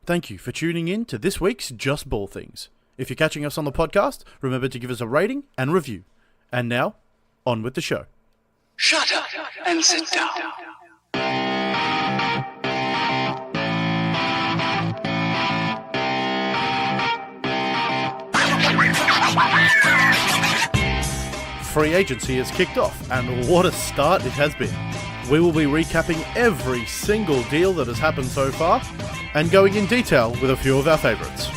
Thank you for tuning in to this week's Just Ball Things. If you're catching us on the podcast, remember to give us a rating and review. And now, on with the show. Shut up and sit down. Free agency has kicked off, and what a start it has been. We will be recapping every single deal that has happened so far, and going in detail with a few of our favourites,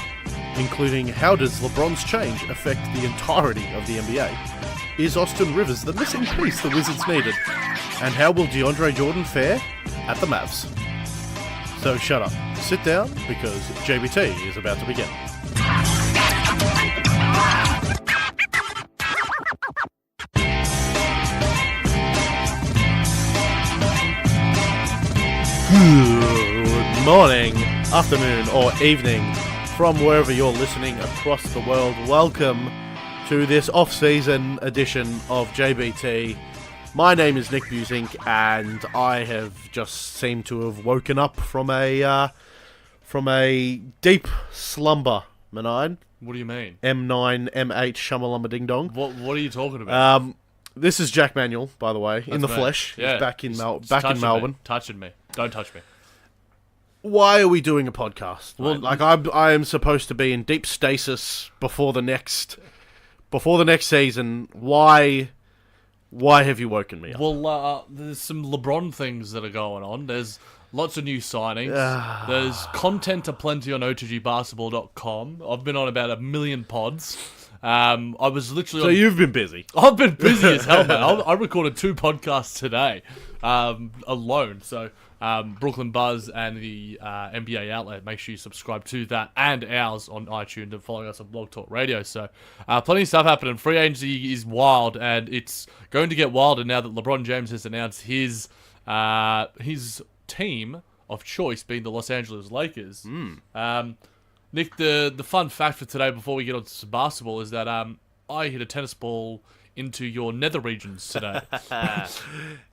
including how does LeBron's change affect the entirety of the NBA? Is Austin Rivers the missing piece the Wizards needed? And how will DeAndre Jordan fare at the Mavs? So shut up, sit down, because JBT is about to begin. Good morning, afternoon, or evening from wherever you're listening across the world. Welcome to this off-season edition of JBT. My name is Nick Busink, and I have just seemed to have woken up from a deep slumber. Menine. What do you mean? M9, M8, Shamalama Ding Dong. What are you talking about? This is Jack Manuel, by the way, in the me. flesh. Yeah. He's back in Touching Melbourne. Me. Touching me. Don't touch me. Why are we doing a podcast? Well, Like I am supposed to be in deep stasis before the next season. Why have you woken me up? Well, there's some LeBron things that are going on. There's lots of new signings. There's content aplenty on otgbasketball.com. I've been on about 1 million pods. I was literally So you've been busy. I've been busy as hell, man. I recorded 2 podcasts today alone. So Brooklyn Buzz and the NBA Outlet. Make sure you subscribe to that and ours on iTunes and following us on Blog Talk Radio. So plenty of stuff happening. Free agency is wild, and it's going to get wilder now that LeBron James has announced his team of choice being the Los Angeles Lakers. Nick, the fun fact for today before we get on to some basketball is that I hit a tennis ball into your nether regions today.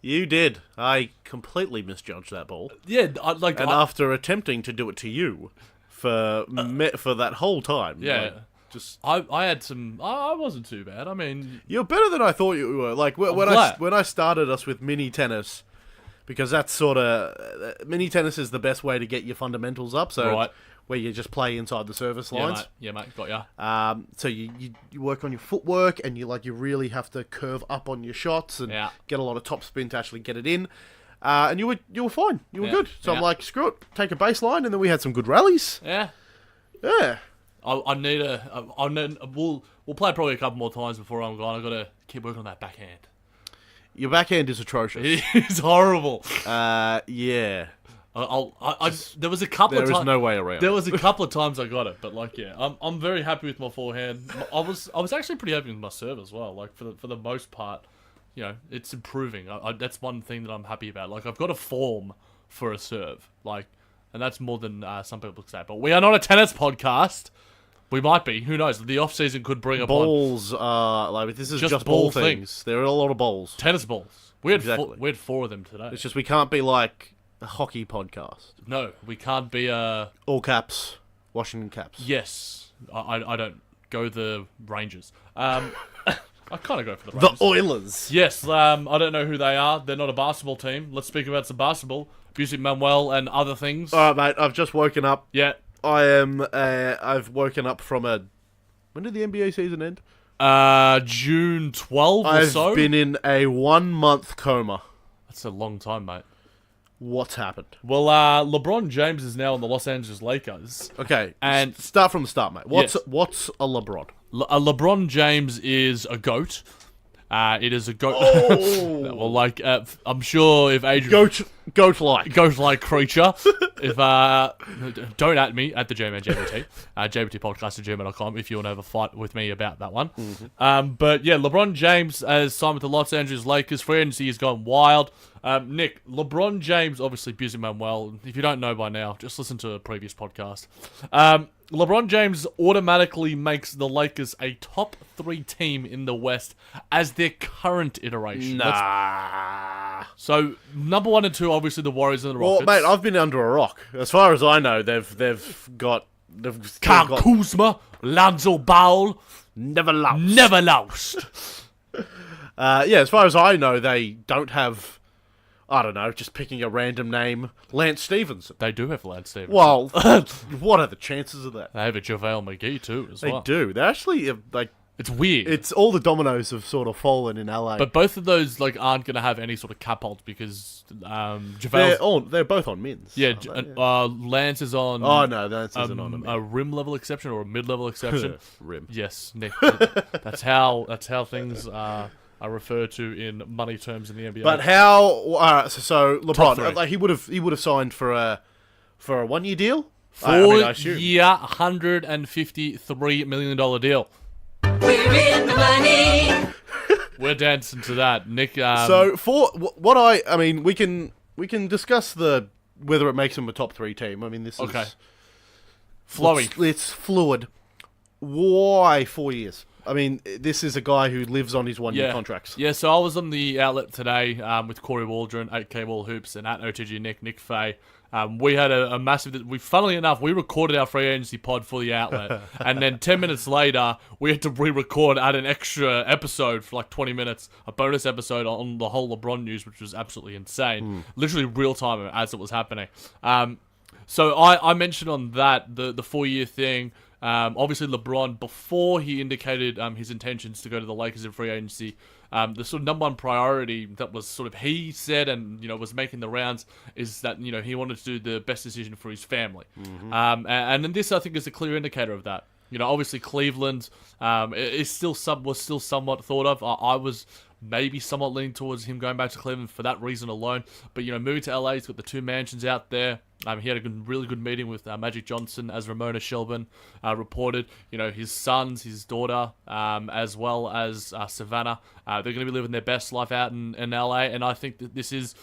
You did. I completely misjudged that ball. Yeah, After attempting to do it to you for that whole time. Yeah. Like, I had some. I wasn't too bad. I mean, you're better than I thought you were. Like when I started us with mini tennis, because that's sort of mini tennis is the best way to get your fundamentals up. So right. Where you just play inside the service lines. Yeah, mate, got ya. So you work on your footwork, and you really have to curve up on your shots and get a lot of top spin to actually get it in. And you were fine. You were good. So I'm like, screw it, take a baseline, and then we had some good rallies. Yeah. Yeah. We'll play probably a couple more times before I'm gone. I've got to keep working on that backhand. Your backhand is atrocious. It's horrible. Yeah. There was a couple of times. There is no way around. There was a couple of times I got it, but I'm very happy with my forehand. I was actually pretty happy with my serve as well. Like for the most part, it's improving. That's one thing that I'm happy about. Like I've got a form for a serve, and that's more than some people say. But we are not a tennis podcast. We might be. Who knows? The off season could bring balls. This is just ball things. There are a lot of balls. Tennis balls. We had 4 of them today. It's just we can't be like a hockey podcast. No, we can't be all caps, Washington Caps. Yes, I don't go the Rangers. I kind of go for the Rangers. The Oilers. Yes, I don't know who they are. They're not a basketball team. Let's speak about some basketball. Busy Manuel and other things. All right, mate. I've just woken up. Yeah. I've woken up from when did the NBA season end? June 12 or so. I've been in a 1-month coma. That's a long time, mate. What's happened? Well, LeBron James is now on the Los Angeles Lakers. Okay, and start from the start, mate. What's a LeBron? A LeBron James is a goat. It is a goat. Oh. Well, I'm sure if Adrian goat-like creature. If don't at me at the JBT, jbtpodcast@gmail.com if you want to have a fight with me about that one. Mm-hmm. But yeah, LeBron James has signed with the Los Angeles Lakers. Free agency has gone wild. Nick, LeBron James obviously busy man well. If you don't know by now, just listen to a previous podcast. LeBron James automatically makes the Lakers a top 3 team in the West as their current iteration. Nah. Nah. So number 1 and 2, obviously the Warriors and the Well, Rockets. mate, I've been under a rock. As far as I know, they've got Kyle Kuzma, Lonzo Ball, never lost. never lost. Yeah, as far as I know, they don't have. I don't know, just picking a random name, Lance Stevenson. They do have Lance Stevenson. Well, what are the chances of that? They have a JaVale McGee too, as well. They do. They're actually like. It's weird. It's all the dominoes have sort of fallen in LA. But both of those aren't going to have any sort of cap holds because JaVale's... They're both on mins. Yeah, Lance is on... Oh, no, Lance isn't on a min. A rim-level exception or a mid-level exception. Rim. Yes, Nick. That's how things are referred to in money terms in the NBA. But how... so LeBron, he would have signed for a 1-year deal? 4-year, $153 million deal. We're in the money. We're dancing to that, Nick. So I mean, we can discuss whether it makes him a top 3 team. I mean, this is flowy. It's fluid. Why 4 years? I mean, this is a guy who lives on his 1-year contracts. Yeah, so I was on the outlet today with Corey Waldron, 8K Wall Hoops, and at OTG Nick Fay. We had a massive... Funnily enough, we recorded our free agency pod for the outlet, and then 10 minutes later, we had to re-record, add an extra episode for 20 minutes, a bonus episode on the whole LeBron news, which was absolutely insane. Literally real time as it was happening. So I mentioned on that, the 4-year thing... obviously, LeBron, before he indicated his intentions to go to the Lakers in free agency, the sort of number 1 priority that was sort of he said and was making the rounds is that he wanted to do the best decision for his family, and then this I think is a clear indicator of that. Obviously Cleveland is was still somewhat thought of. I was maybe somewhat leaning towards him going back to Cleveland for that reason alone. But moving to LA, he's got the 2 mansions out there. He had a really good meeting with Magic Johnson, as Ramona Shelburne reported. his sons, his daughter, as well as Savannah. They're going to be living their best life out in LA, and I think that this is.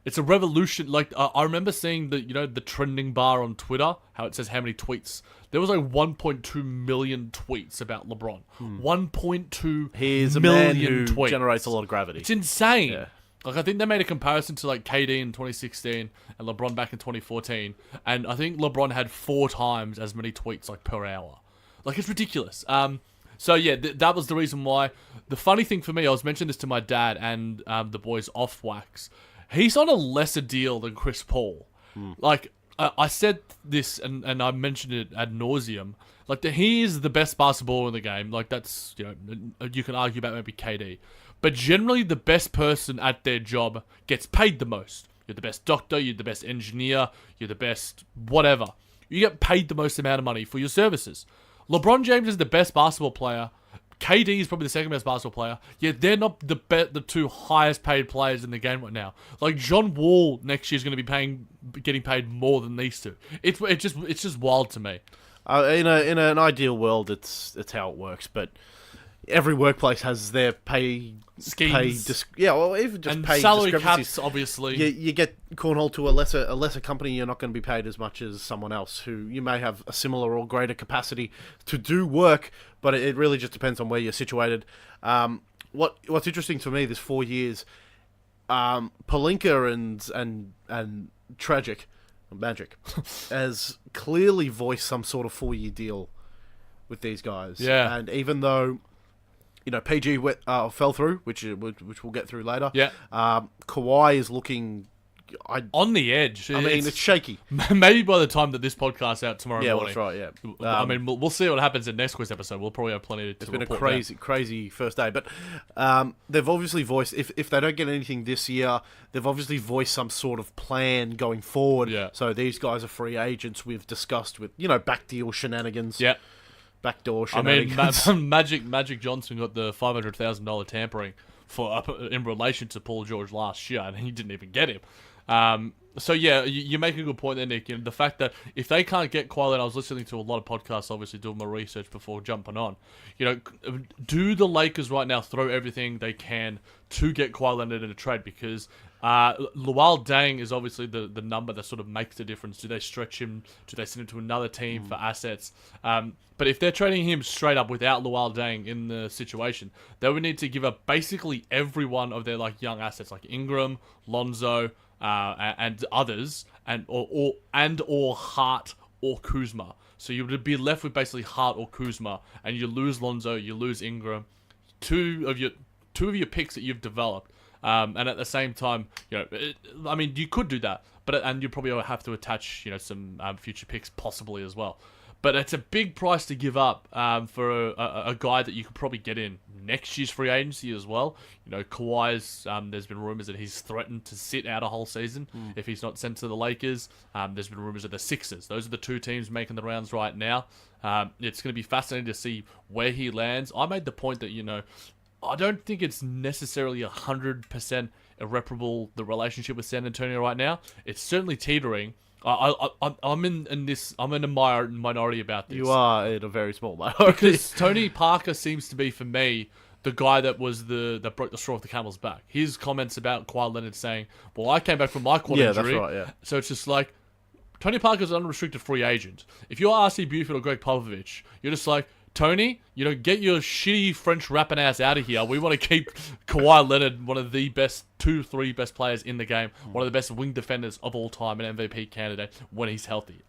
It's a revolution. I remember seeing the trending bar on Twitter, how it says how many tweets. There was 1.2 million tweets about LeBron. 1.2 He's a million man who tweets. generates a lot of gravity. It's insane. Yeah. I think they made a comparison to KD in 2016 and LeBron back in 2014, and I think LeBron had 4 times as many tweets per hour. It's ridiculous. So yeah, that was the reason why. The funny thing for me, I was mentioning this to my dad and the boys off wax. He's on a lesser deal than Chris Paul. I said this and I mentioned it ad nauseum. He is the best basketballer in the game. That's you can argue about maybe KD. But generally, the best person at their job gets paid the most. You're the best doctor, you're the best engineer, you're the best whatever. You get paid the most amount of money for your services. LeBron James is the best basketball player. KD is probably the second best basketball player. Yet they're not the 2 highest paid players in the game right now. John Wall next year is going to be getting paid more than these 2. It's just wild to me. In an ideal world, it's how it works, but every workplace has their pay schemes. Even just and pay salary discrepancies. caps, obviously. You get cornholed to a lesser company. You're not going to be paid as much as someone else who you may have a similar or greater capacity to do work, but it really just depends on where you're situated. What's interesting to me this 4 years, Pelinka and Magic has clearly voiced some sort of 4-year deal with these guys. Yeah, and even though PG fell through, which we'll get through later. Yeah. Kawhi is looking on the edge. It's shaky. Maybe by the time that this podcast's out tomorrow morning. Yeah, that's right. Yeah. We'll see what happens in next week's episode. We'll probably have plenty to report. It's been a crazy first day, but they've obviously voiced if they don't get anything this year, they've obviously voiced some sort of plan going forward. Yeah. So these guys are free agents. We've discussed with back deal shenanigans. Yeah. Backdoor shenanigans. Magic Johnson got the $500,000 tampering in relation to Paul George last year, and he didn't even get him. So yeah, you make a good point there, Nick. The fact that if they can't get Kawhi Leonard, I was listening to a lot of podcasts, obviously doing my research before jumping on. Do the Lakers right now throw everything they can to get Kawhi Leonard in a trade? Because Luol Deng is obviously the number that sort of makes the difference. Do they stretch him? Do they send him to another team for assets? But if they're trading him straight up without Luol Deng in the situation, they would need to give up basically every one of their young assets, like Ingram, Lonzo, and others, or Hart or Kuzma. So you would be left with basically Hart or Kuzma, and you lose Lonzo, you lose Ingram, two of your picks that you've developed. And at the same time, you could do that, and you probably have to attach, some future picks possibly as well. But it's a big price to give up for a guy that you could probably get in next year's free agency as well. Kawhi's, there's been rumors that he's threatened to sit out a whole season if he's not sent to the Lakers. There's been rumors of the Sixers. Those are the two teams making the rounds right now. It's going to be fascinating to see where he lands. I made the point that, I don't think it's necessarily 100% irreparable, the relationship with San Antonio right now. It's certainly teetering. I'm in a minority about this. You are in a very small minority. Because Tony Parker seems to be, for me, the guy that broke the straw off the camel's back. His comments about Kawhi Leonard saying, well, I came back from my quad injury. That's right, yeah. So it's just like, Tony Parker's an unrestricted free agent. If you're R.C. Buford or Greg Popovich, you're just like, Tony, get your shitty French rapping ass out of here. We want to keep Kawhi Leonard one of the best 2-3 best players in the game, one of the best wing defenders of all time, an MVP candidate when he's healthy.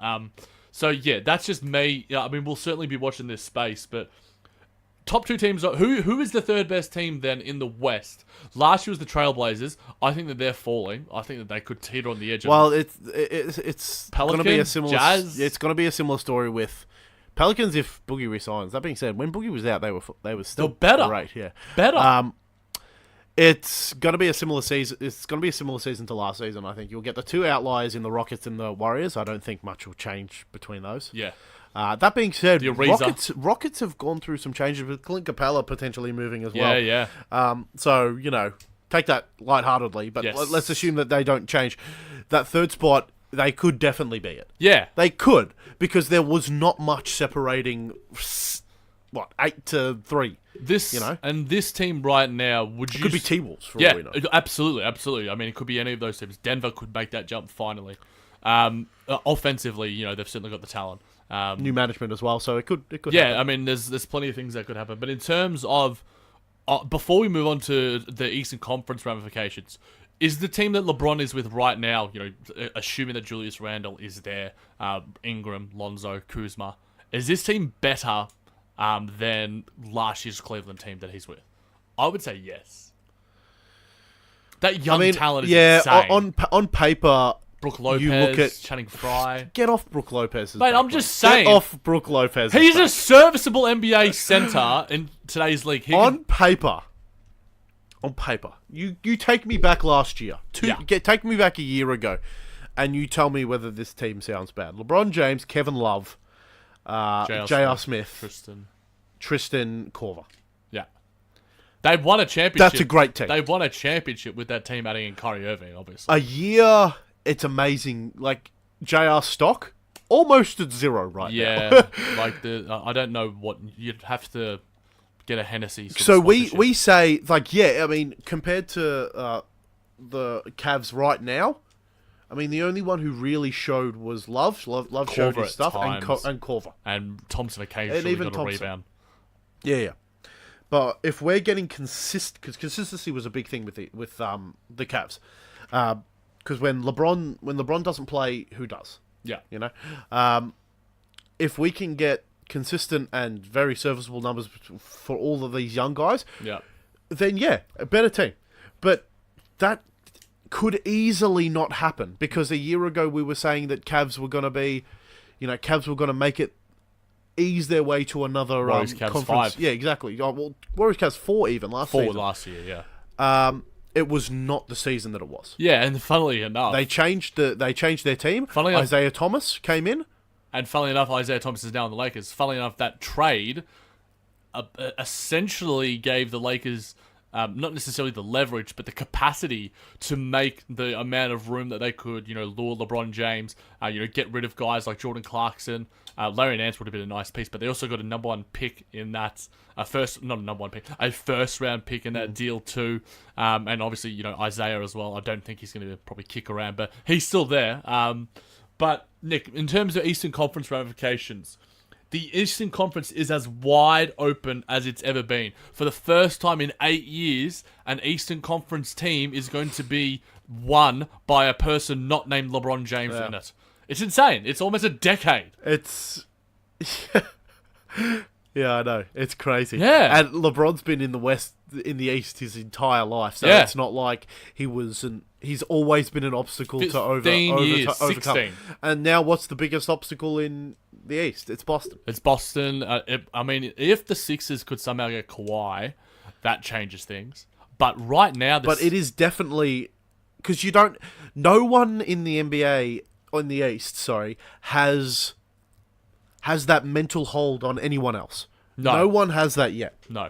So yeah, that's just me. We'll certainly be watching this space, but top two teams. Who is the third best team then in the West? Last year was the Trailblazers. I think that they're falling. I think that they could teeter on the edge. Well, it's going to be a similar. Jazz. It's going to be a similar story with Pelicans if Boogie resigns. That being said, when Boogie was out, they were still better. Great, yeah, better. It's going to be a similar season. It's going to be a similar season to last season. I think you'll get the two outliers in the Rockets and the Warriors. I don't think much will change between those. Yeah. That being said, Rockets have gone through some changes with Clint Capella potentially moving as well. Yeah. So take that lightheartedly, but yes. Let's assume that they don't change. That third spot, they could definitely be it. Yeah. They could, because there was not much separating, 8-3. And this team right now, it could be T-Wolves for all we know. Absolutely. It could be any of those teams. Denver could make that jump finally. Offensively, they've certainly got the talent. New management as well, so it could Yeah, happen. there's plenty of things that could happen. But in terms of, before we move on to the Eastern Conference ramifications, is the team that LeBron is with right now, assuming that Julius Randle is there, Ingram, Lonzo, Kuzma, is this team better than last year's Cleveland team that he's with? I would say yes. That young talent is insane. On paper, Brook Lopez, you look at Channing Frye. Get off Brook Lopez. Mate, I'm just saying. Get off Brook Lopez. He's a serviceable NBA center in today's league. On paper, you take me back last year. Take me back a year ago, and you tell me whether this team sounds bad. LeBron James, Kevin Love, J.R. Smith, Tristan Korver. Yeah. They've won a championship. That's a great team. They've won a championship with that team adding in Kyrie Irving, obviously. A year, it's amazing. Like, J.R. stock, almost at zero now. Yeah. I don't know what, you'd have to get a Hennessy. So we say, compared to the Cavs right now, the only one who really showed was Love. Love showed his stuff, and Korver. And Thompson occasionally got a rebound. Yeah. But if we're getting consistent, because consistency was a big thing with the Cavs, because when LeBron doesn't play, who does? Yeah. If we can get consistent and very serviceable numbers for all of these young guys, then a better team. But that could easily not happen, because a year ago we were saying that Cavs were going to make it, ease their way to another Warriors Cavs conference. 5. Yeah, exactly. Warriors Cavs 4 even last season. 4 last year, yeah. It was not the season that it was. Yeah, and funnily enough, they changed their team. Isaiah Thomas came in. And funnily enough, Isaiah Thomas is now in the Lakers. Funnily enough, that trade essentially gave the Lakers not necessarily the leverage, but the capacity to make the amount of room that they could, lure LeBron James, get rid of guys like Jordan Clarkson. Larry Nance would have been a nice piece, but they also got a number one pick in that a first round pick in that deal too. And obviously, Isaiah as well. I don't think he's going to probably kick around, but he's still there. But Nick, in terms of Eastern Conference ramifications, the Eastern Conference is as wide open as it's ever been. For the first time in 8 years, an Eastern Conference team is going to be won by a person not named LeBron James in it. It's insane. It's almost a decade. It's... Yeah, I know. It's crazy. Yeah. And LeBron's been in the East his entire life, so it's not like he's always been an obstacle to overcome. 16. And now what's the biggest obstacle in the East? It's Boston. It's Boston. If the Sixers could somehow get Kawhi, that changes things. But right now... But it is definitely... Because no one in the NBA... in the East, has that mental hold on anyone else. No one has that yet. No.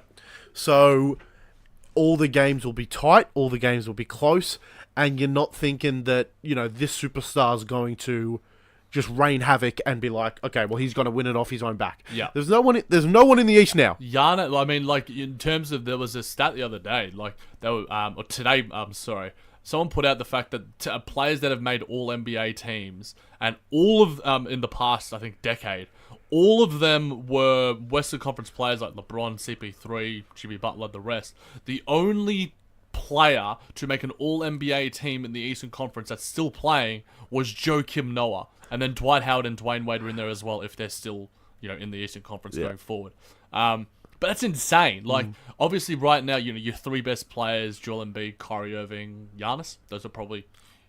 So all the games will be tight, all the games will be close, and you're not thinking that, this superstar is going to just rain havoc and be like, okay, well, he's going to win it off his own back. Yeah. There's no one in the East now. Giannis, in terms of, there was a stat the other day, today, someone put out the fact that players that have made all NBA teams, and all of in the past, I think, decade, all of them were Western Conference players like LeBron, CP3, Jimmy Butler, the rest. The only player to make an all NBA team in the Eastern Conference that's still playing was Joakim Noah. And then Dwight Howard and Dwayne Wade were in there as well if they're still, in the Eastern Conference going forward. But that's insane. Obviously, right now, your three best players, Joel Embiid, Kyrie Irving, Giannis. Those are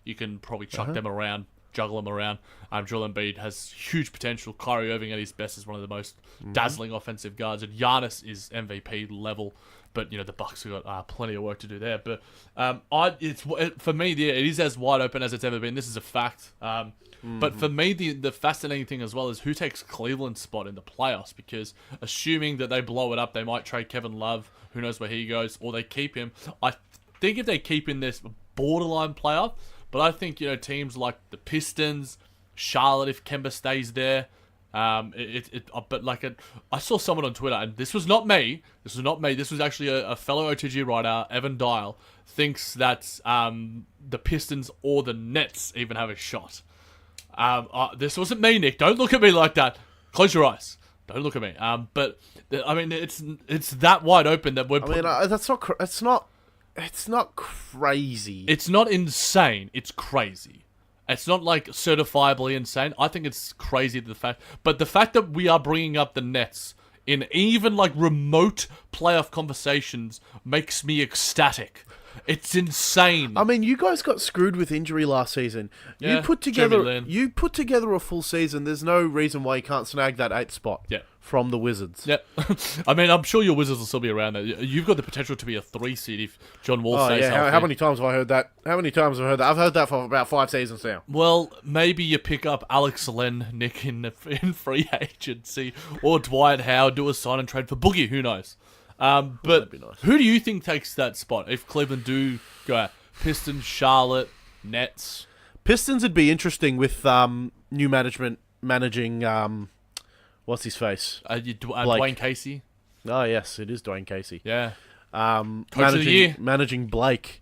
you can probably chuck them around, juggle them around. Joel Embiid has huge potential. Kyrie Irving at his best is one of the most dazzling offensive guards. And Giannis is MVP level. But, the Bucks have got plenty of work to do there. But for me, it is as wide open as it's ever been. This is a fact. But for me, the fascinating thing as well is who takes Cleveland's spot in the playoffs, because assuming that they blow it up, they might trade Kevin Love, who knows where he goes, or they keep him. I think if they keep in this borderline playoff, but I think, teams like the Pistons, Charlotte, if Kemba stays there, I saw someone on Twitter, and this was not me, this was actually a fellow OTG writer, Evan Dial, thinks that the Pistons or the Nets even have a shot. This wasn't me, Nick. Don't look at me like that. Close your eyes. Don't look at me. But it's that wide open that we're. It's not crazy. It's not insane. It's crazy. It's not certifiably insane. I think it's crazy the fact that we are bringing up the Nets in even remote playoff conversations makes me ecstatic. It's insane. You guys got screwed with injury last season. Yeah, you put together a full season. There's no reason why you can't snag that 8th spot. Yeah. From the Wizards. Yeah. I'm sure your Wizards will still be around there. You've got the potential to be a 3 seed if John Wall stays healthy. How many times have I heard that? I've heard that for about 5 seasons now. Well, maybe you pick up Alex Len, Nick, in free agency, or Dwight Howard, do a sign and trade for Boogie. Who knows? But that'd be nice. Who do you think takes that spot if Cleveland do go out? Pistons, Charlotte, Nets? Pistons would be interesting with new management managing... what's his face? Dwayne Casey? Oh, yes, it is Dwayne Casey. Yeah. Coach of the year. Managing Blake.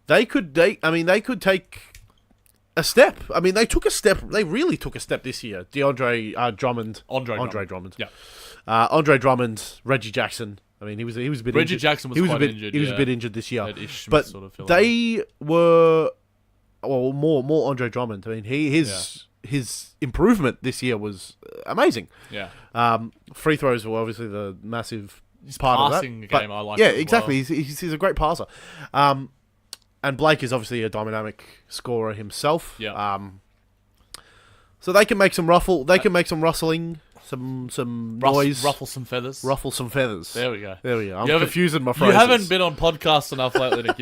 They could take a step. They took a step. They really took a step this year. Andre Drummond. Yeah. Andre Drummond, Reggie Jackson. He was a bit injured. Reggie Jackson was quite injured. He was a bit injured this year. But they were... Well, more Andre Drummond. His improvement this year was amazing. Yeah. Free throws were obviously the massive part of that. Passing game, I like. Yeah, exactly. Well. He's a great passer. And Blake is obviously a dynamic scorer himself. Yeah. So they can make some ruffle. They can make some rustling, some noise, ruffle some feathers. There we go. I'm confusing my phrases. You haven't been on podcasts enough lately, Nick.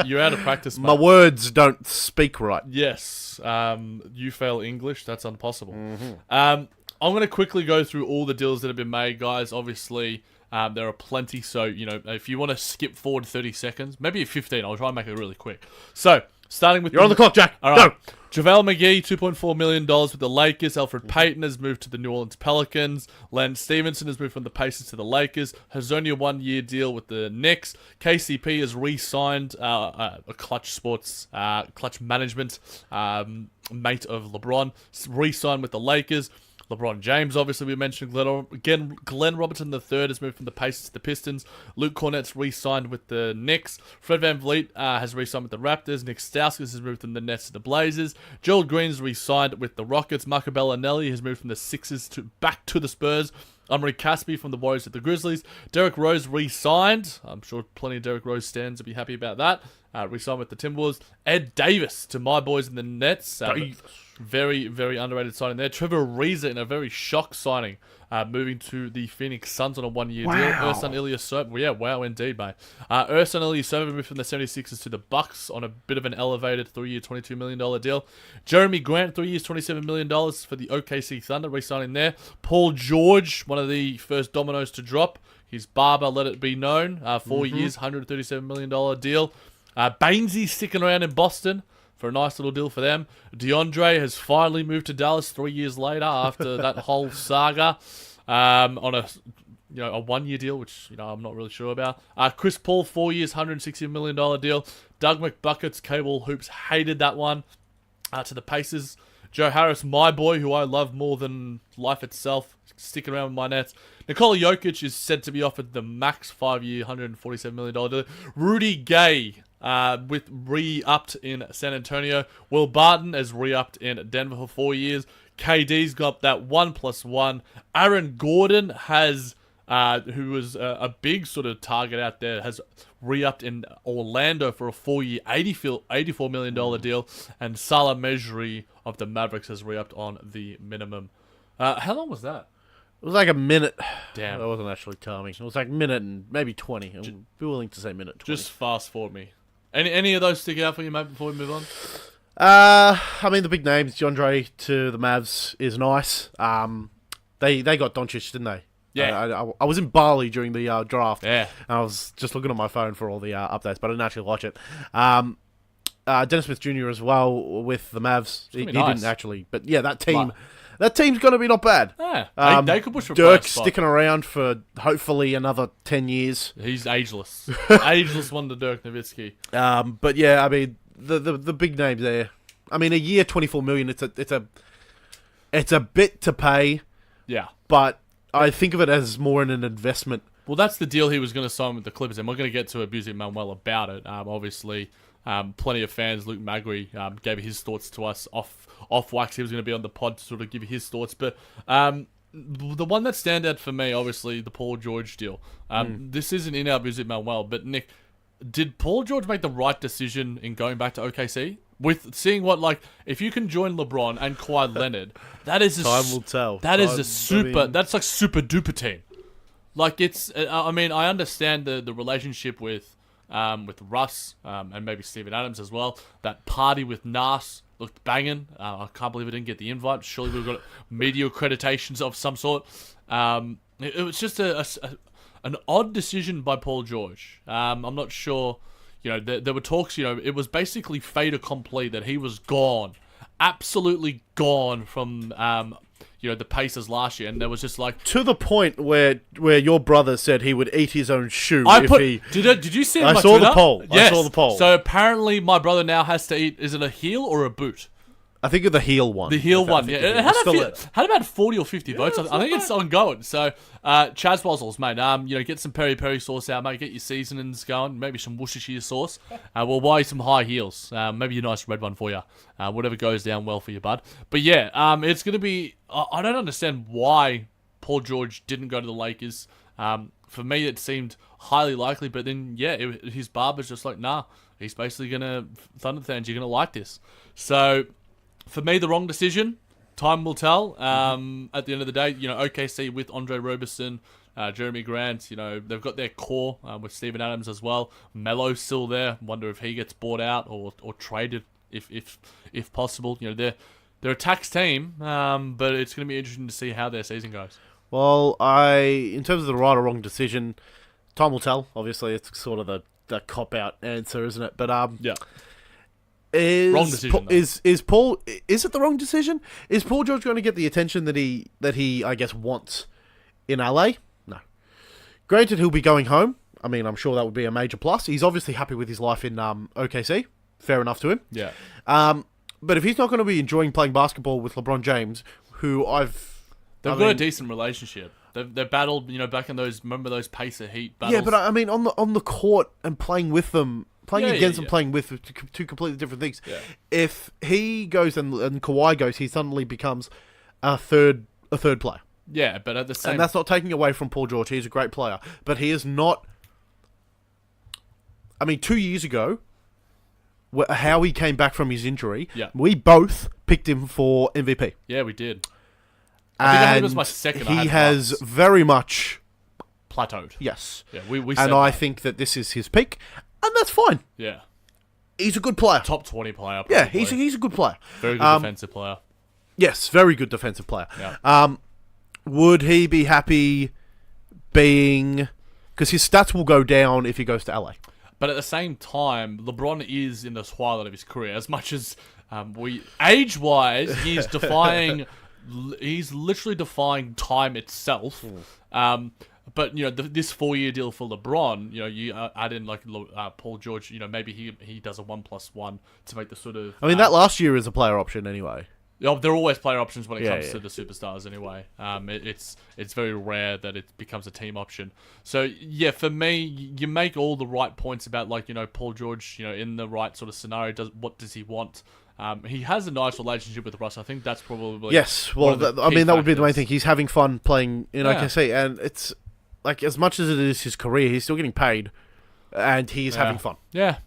You're out of practice, mate. My words don't speak right. Yes. You fail English. That's impossible. Mm-hmm. I'm going to quickly go through all the deals that have been made, guys. Obviously, There are plenty. So, if you want to skip forward 30 seconds, maybe 15, I'll try and make it really quick. So, starting with... You're on the clock, Jack. All right. Go. JaVale McGee, $2.4 million with the Lakers. Alfred Payton has moved to the New Orleans Pelicans. Len Stevenson has moved from the Pacers to the Lakers. Has only a 1-year deal with the Knicks. KCP has re-signed a Clutch Sports, Clutch Management mate of LeBron. Re-signed with the Lakers. LeBron James, obviously, we mentioned. Glenn Robertson III has moved from the Pacers to the Pistons. Luke Cornett's re-signed with the Knicks. Fred VanVleet has re-signed with the Raptors. Nick Stauskas has moved from the Nets to the Blazers. Gerald Green's re-signed with the Rockets. Marco Bellinelli has moved from the Sixers back to the Spurs. Omri Caspi from the Warriors to the Grizzlies. Derrick Rose re-signed. I'm sure plenty of Derrick Rose stands will be happy about that. Re-signed with the Timberwolves. Ed Davis to my boys in the Nets. Very, very underrated signing there. Trevor Ariza in a very shock signing, moving to the Phoenix Suns on a 1-year deal. Ersan Ilyasova, yeah, wow, indeed, mate. Ersan Ilyasova moved from the 76ers to the Bucks on a bit of an elevated 3-year, $22 million deal. Jeremy Grant, 3 years, $27 million for the OKC Thunder, re-signing there. Paul George, one of the first dominoes to drop. His barber, let it be known. 4 years, $137 million deal. Bainesy sticking around in Boston for a nice little deal for them. DeAndre has finally moved to Dallas 3 years later after that whole saga on a 1-year deal, which I'm not really sure about. Chris Paul, 4 years, $160 million deal. Doug McBuckets, Cable Hoops, hated that one to the Pacers. Joe Harris, my boy, who I love more than life itself, sticking around with my Nets. Nikola Jokic is said to be offered the max 5-year, $147 million deal. Rudy Gay, with re-upped in San Antonio. Will Barton has re-upped in Denver for 4 years. KD's got that 1+1. Aaron Gordon has, who was a big sort of target out there, has re-upped in Orlando for a 4-year, $84 million deal. And Salah Mejri of the Mavericks has re-upped on the minimum. How long was that? It was like a minute. Damn. That wasn't actually timing. It was like a minute and maybe 20. I'd be willing to say minute 20. Just fast forward me. Any of those stick out for you, mate, before we move on? I mean, the big names, DeAndre to the Mavs is nice. They got Doncic, didn't they? Yeah. I was in Bali during the draft. Yeah. And I was just looking at my phone for all the updates, but I didn't actually watch it. Dennis Smith Jr. as well with the Mavs. He nice. didn't actually. But yeah, that team... That team's going to be not bad. Yeah, they could push for Dirk a spot. sticking around for hopefully another 10 years. He's ageless. Ageless wonder Dirk Nowitzki. But yeah, I mean, the big names there. I mean, a year, $24 million, it's a bit to pay. Yeah. But I think of it as more in an investment. Well, that's the deal he was going to sign with the Clippers, and we're going to get to abusing Manuel about it. Obviously, plenty of fans. Luke Magri gave his thoughts to us off wax. He was going to be on the pod to sort of give his thoughts. But the one that stand out for me, obviously, the Paul George deal. This isn't in our visit Manuel, but Nick, did Paul George make the right decision in going back to OKC? With seeing if you can join LeBron and Kawhi Leonard, that is time will tell. That's like super duper team. Like it's, I mean, I understand the relationship with Russ and maybe Steven Adams as well. That party with Nas looked banging. I can't believe I didn't get the invite. Surely we've got media accreditations of some sort. It was just an odd decision by Paul George. I'm not sure. There were talks. It was basically fait accompli that he was gone, absolutely gone from the Pacers last year, and there was just to the point where your brother said he would eat his own shoe Did you see it? I saw the poll. Yes. I saw the poll. So apparently, my brother now has to eat. Is it a heel or a boot? I think of the heel one. The heel one. Yeah. It had about 40 or 50 votes. I think it's ongoing. So, Chaz Wozzles, mate. Get some peri peri sauce out, mate. Get your seasonings going. Maybe some Worcestershire sauce. We'll buy you some high heels. Maybe a nice red one for you. Whatever goes down well for you, bud. But yeah, it's going to be... I don't understand why Paul George didn't go to the Lakers. For me, it seemed highly likely. But then, his barber's just like, nah. He's basically going to... Thunder fans, you're going to like this. So... For me, the wrong decision. Time will tell. At the end of the day, OKC with Andre Roberson, Jeremy Grant, they've got their core with Steven Adams as well. Melo's still there. Wonder if he gets bought out or traded if possible. They're a tax team, but it's going to be interesting to see how their season goes. Well, in terms of the right or wrong decision, time will tell. Obviously, it's sort of the cop-out answer, isn't it? But Yeah. wrong decision, Is Paul? Is it the wrong decision? Is Paul George going to get the attention that he I guess wants in LA? No. Granted, he'll be going home. I mean, I'm sure that would be a major plus. He's obviously happy with his life in OKC. Fair enough to him. Yeah. But if he's not going to be enjoying playing basketball with LeBron James, who they've got a decent relationship. They've battled, back in remember those Pacer Heat battles? Yeah, but I mean, on the court and playing with them, against and playing with two completely different things. Yeah. If he goes and Kawhi goes, he suddenly becomes a third player. Yeah, but at the same... And that's not taking away from Paul George. He's a great player. But he is not... I mean, 2 years ago, how he came back from his injury, we both picked him for MVP. Yeah, we did. I think it was my second. He has very much... plateaued. Yes. Yeah, we said and I think that this is his peak, and that's fine. Yeah. He's a good player. Top 20 player, probably. Yeah, he's a good player. Very good defensive player. Yes, very good defensive player. Yeah. Would he be happy being... Because his stats will go down if he goes to LA. But at the same time, LeBron is in the twilight of his career. As much as age-wise, he's defying... He's literally defying time itself. But this 4-year deal for LeBron, you add in Paul George. Maybe he does a 1+1 to make the sort of. I mean, that last year is a player option anyway. They're always player options when it comes to the superstars anyway. It's very rare that it becomes a team option. So yeah, for me, you make all the right points about Paul George. In the right sort of scenario, what does he want? He has a nice relationship with Russ. I think that's probably... Yes, well, that would be the main thing. He's having fun playing in OKC, and it's, as much as it is his career, he's still getting paid, and he's having fun. Yeah.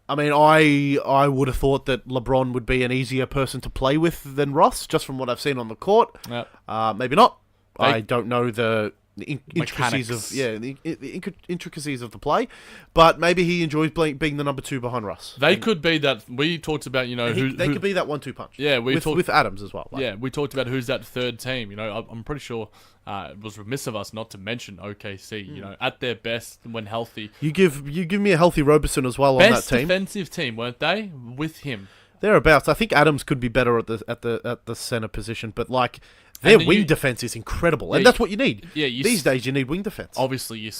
I mean, I would have thought that LeBron would be an easier person to play with than Russ, just from what I've seen on the court. Yeah. Maybe not. I don't know the intricacies Mechanics. the intricacies of the play, but maybe he enjoys being the number 2 behind Russ. They could be that. We talked about they could be that 1-2 punch. Yeah, with Adams as well. Yeah, we talked about who's that third team. I'm pretty sure it was remiss of us not to mention OKC. At their best when healthy. You give me a healthy Roberson as well on that Best team. defensive team, weren't they? With him. Thereabouts. I think Adams could be better at the center position, but their wing defense is incredible, and that's what you need. Yeah, these days you need wing defense. Obviously,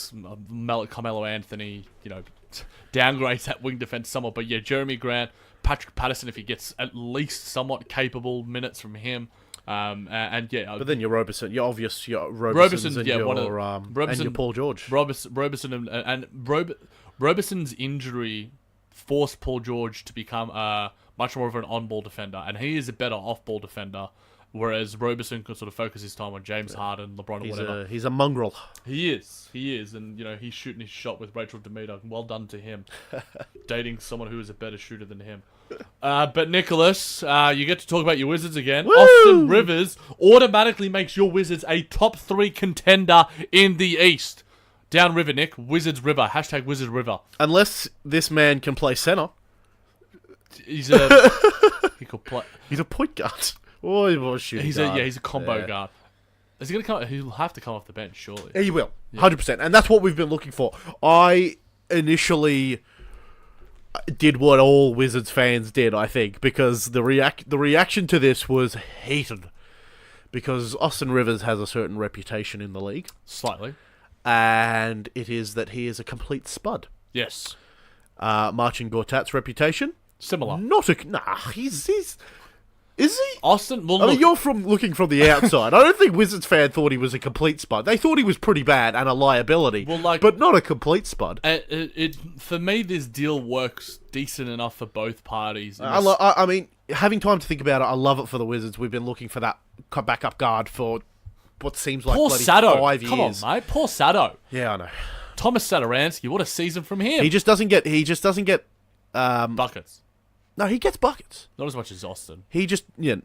Carmelo Anthony, downgrades that wing defense somewhat, but yeah, Jeremy Grant, Patrick Patterson, if he gets at least somewhat capable minutes from him, and yeah. But then your Roberson, your Robeson's and your Paul George. Robeson's injury forced Paul George to become much more of an on-ball defender, and he is a better off-ball defender. Whereas Roberson could sort of focus his time on James Harden, LeBron, or whatever. He's a mongrel. He is, and he's shooting his shot with Rachel Demeter. Well done to him, dating someone who is a better shooter than him. But Nicholas, you get to talk about your Wizards again. Woo! Austin Rivers automatically makes your Wizards a top 3 contender in the East. Downriver, Nick. Wizards River. # Wizards River. Unless this man can play center. He could play. He's a point guard. Or he's a combo guard. Is he gonna come? He'll have to come off the bench, surely. Yeah, he will, 100%, and that's what we've been looking for. I initially did what all Wizards fans did, I think, because the reaction to this was heated, because Austin Rivers has a certain reputation in the league, slightly, and it is that he is a complete spud. Yes. Marcin Gortat's reputation, similar. He's. Is he? Austin? Well, I mean, you're looking from the outside. I don't think Wizards fan thought he was a complete spud. They thought he was pretty bad and a liability, but not a complete spud. For me, this deal works decent enough for both parties. I mean, having time to think about it, I love it for the Wizards. We've been looking for that backup guard for what seems like bloody 5 years. Come on, mate. Poor Sado. Yeah, I know. Thomas Satoransky, what a season from him. He just doesn't get buckets. No, he gets buckets. Not as much as Austin. He just, yeah.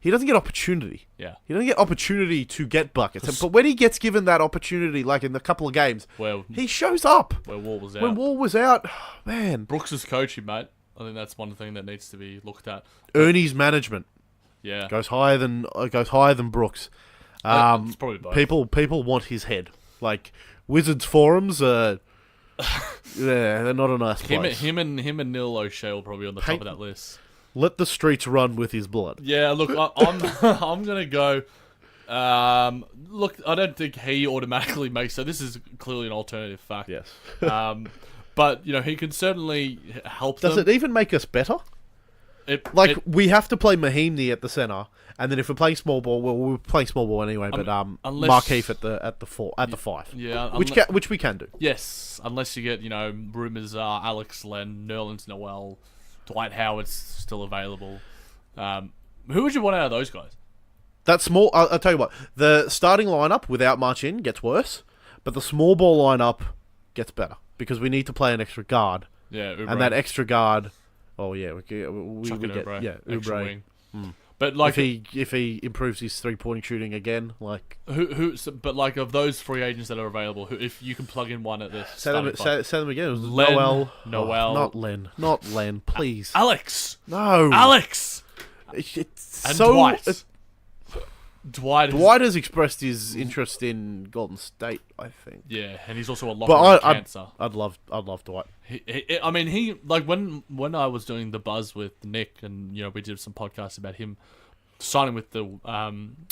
He doesn't get opportunity. Yeah. He doesn't get opportunity to get buckets. But when he gets given that opportunity, like in the couple of games, he shows up. Where Wall was out. When Wall was out, man. Brooks is coaching, mate. I think that's one thing that needs to be looked at. Ernie's management. Yeah. Goes higher than Brooks. It's probably both. People want his head. Like Wizards forums are. Yeah, they're not a nice place. Him and Neil O'Shea will probably be on the top of that list. Let the streets run with his blood. Yeah, look, I'm gonna go. Look, I don't think he automatically makes. So this is clearly an alternative fact. Yes. But he can certainly help. Does it even make us better? We have to play Mahimni at the center, and then if we're playing small ball, well, we're playing small ball anyway. But Markeith at the 5. Yeah, which we can do. Yes, unless you get rumors are Alex Len, Nerlens Noel, Dwight Howard's still available. Who would you want out of those guys? That small. I'll tell you what. The starting lineup without Marcin gets worse, but the small ball lineup gets better because we need to play an extra guard. Yeah, Oubre. And that extra guard. Oh yeah, we get extra Oubre. wing. But like if he improves his 3-point shooting again, like but like of those free agents that are available, who if you can plug in one at this, say them again. It was Noel, not Len, please. Alex, no, Alex, it's and so. Dwight has expressed his interest in Golden State, I think. Yeah, and he's also a locker room cancer. I'd love Dwight. He like when I was doing the buzz with Nick, and we did some podcasts about him signing with the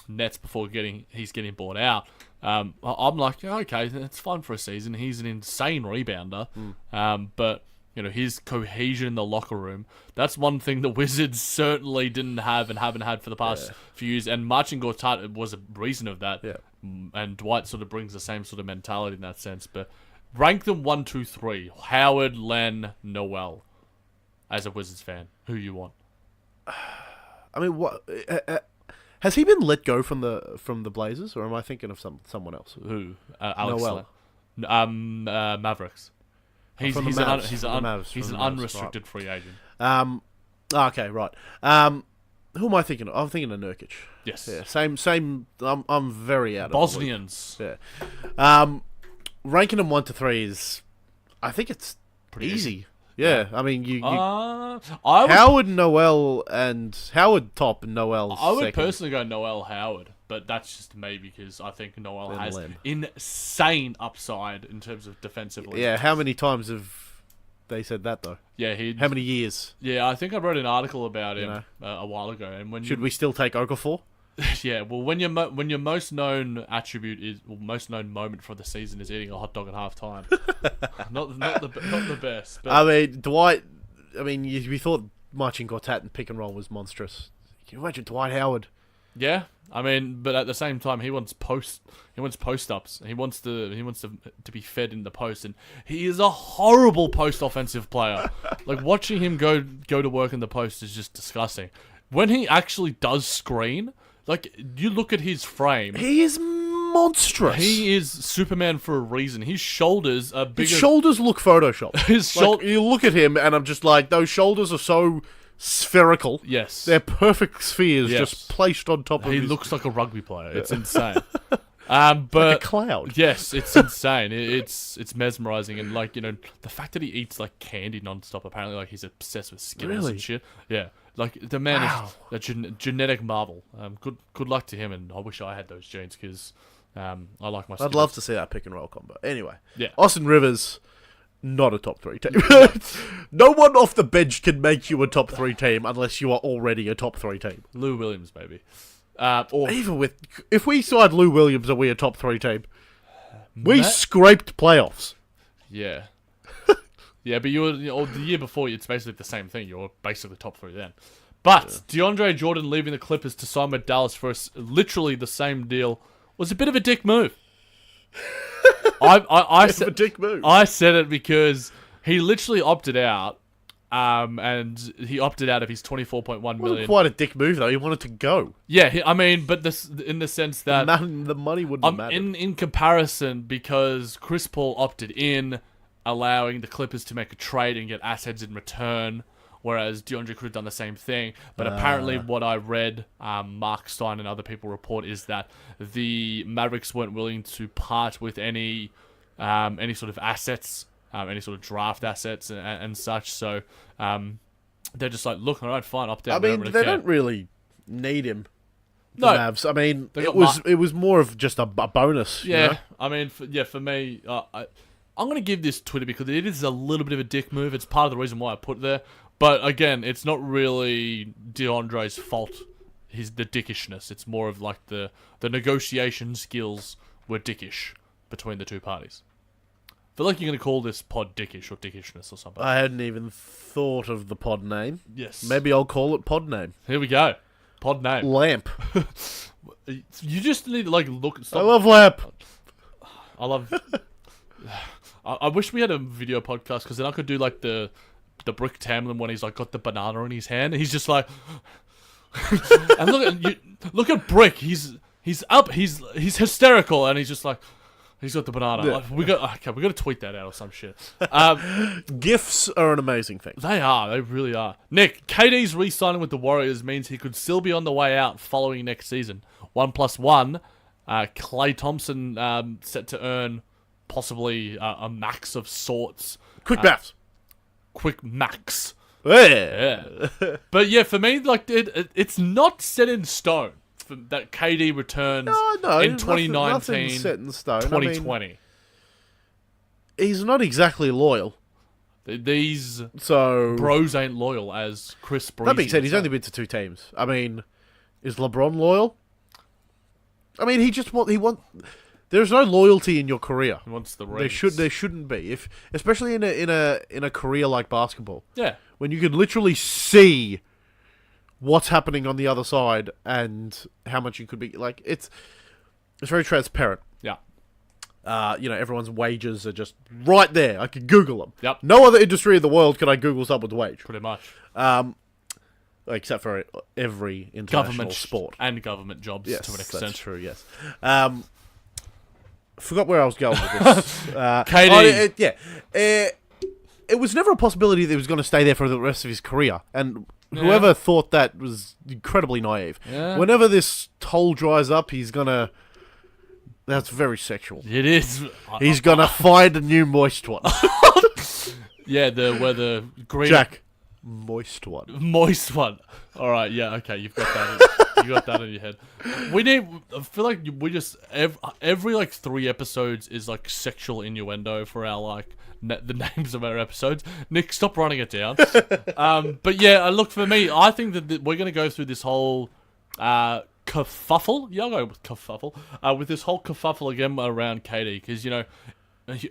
Nets before he's getting bought out. I'm like, okay, it's fine for a season. He's an insane rebounder, but. His cohesion in the locker room. That's one thing the Wizards certainly didn't have and haven't had for the past few years. And Marcin Gortat was a reason of that. Yeah. And Dwight sort of brings the same sort of mentality in that sense. But rank them 1, 2, 3. Howard, Len, Noel. As a Wizards fan, who you want? I mean, what has he been let go from the Blazers, or am I thinking of someone else? Who? Alex Noel. Mavericks. He's an unrestricted free agent. Okay, right. Who am I thinking of? I'm thinking of Nurkic. Yes. Yeah, same. I'm very out of Bosnians. Yeah. Ranking them 1 to 3 is, I think it's pretty easy. Yeah, I mean, Howard, Noel, and Howard top and Noel. I would second. personally go Noel Howard, but that's just me because I think Noel has insane upside in terms of defensively. Yeah, how many times have they said that though? Yeah, how many years? Yeah, I think I wrote an article about him a while ago. And should we still take Okafor? Yeah, well, when your most known attribute most known moment for the season is eating a hot dog at halftime, not the best. But I mean, Dwight. I mean, we thought Marcin Gortat and pick and roll was monstrous. Can you imagine Dwight Howard? Yeah, I mean, but at the same time, he wants post ups. He wants to be fed in the post, and he is a horrible post offensive player. Like watching him go to work in the post is just disgusting. When he actually does screen. Like, you look at his frame. He is monstrous. He is Superman for a reason. His shoulders are bigger. His shoulders look photoshopped. You look at him, and I'm just like, those shoulders are so spherical. Yes. They're perfect spheres just placed on top of his... He looks like a rugby player. It's insane. But like a cloud. Yes, it's insane. It's mesmerizing. And, like, the fact that he eats, like, candy nonstop, apparently, like, he's obsessed with Skittles and shit. Yeah. Like, the man is a genetic marvel. Good luck to him, and I wish I had those genes, because I like my Skittles. I'd love to see that pick and roll combo. Anyway. Yeah. Austin Rivers, not a top 3 team. No one off the bench can make you a top 3 team unless you are already a top 3 team. Lou Williams, baby. If we signed Lou Williams, are we a top 3 team? We scraped playoffs. Yeah. Yeah, but the year before, it's basically the same thing. You're basically top 3 then. But DeAndre Jordan leaving the Clippers to sign with Dallas for literally the same deal was a bit of a dick move. I said a dick move. I said it because he literally opted out, and he opted out of his $24.1 million. Wasn't quite a dick move though. He wanted to go. Yeah, I mean, but this in the sense that the money wouldn't matter. In comparison, because Chris Paul opted in, allowing the Clippers to make a trade and get assets in return, whereas DeAndre could have done the same thing. But apparently what I read, Mark Stein and other people report, is that the Mavericks weren't willing to part with any sort of assets, any sort of draft assets and such. So they're just like, look, all right, fine, opt out. I mean, they don't really need him. the Mavs. I mean, it was more of just a bonus. Yeah, you know? I mean, for me, I'm going to give this Twitter because it is a little bit of a dick move. It's part of the reason why I put it there. But again, it's not really DeAndre's fault. The dickishness. It's more of like the negotiation skills were dickish between the two parties. I feel like you're going to call this pod dickish or dickishness or something. I hadn't even thought of the pod name. Yes. Maybe I'll call it pod name. Here we go. Pod name. Lamp. You just need to like look at stuff. I love Lamp. I love... I wish we had a video podcast because then I could do like the Brick Tamlin when he's like got the banana in his hand and he's just like... and look at Brick. He's up. He's hysterical and he's just like... He's got the banana. Yeah. Like, we got to tweet that out or some shit. GIFs are an amazing thing. They are. They really are. Nick, KD's re-signing with the Warriors means he could still be on the way out following next season. 1+1. Klay Thompson set to earn possibly a max of sorts. Quick maths. Quick max. Yeah. But yeah, for me, like it's not set in stone. That KD returned in 2019, nothing set in stone. 2020. I mean, he's not exactly loyal. These so bros ain't loyal, as Chris Breezy. That being said, he's only been to 2 teams. I mean, is LeBron loyal? I mean, there's no loyalty in your career. He wants the rings. There shouldn't be, especially in a career like basketball. Yeah, when you can literally see what's happening on the other side and how much you could be like. It's very transparent. Yeah. Everyone's wages are just right there. I can Google them. Yep. No other industry in the world can I Google someone's wage. Pretty much. Except for every international sport and government jobs to an extent. That's true. Yes. Forgot where I was going with this. KD. It was never a possibility that he was going to stay there for the rest of his career, and whoever thought that was incredibly naive. Yeah. Whenever this toll dries up, he's gonna. That's very sexual. It is. He's gonna find a new moist one. Yeah, where the green Jack, moist one. Moist one. All right. Yeah. Okay. You've got that. You got that in your head. I feel like we just every like 3 episodes is like sexual innuendo for our like. The names of our episodes. Nick, stop writing it down. But yeah, look, for me, I think that we're going to go through this whole kerfuffle. Yeah, I'll go with kerfuffle. With this whole kerfuffle again around KD, because,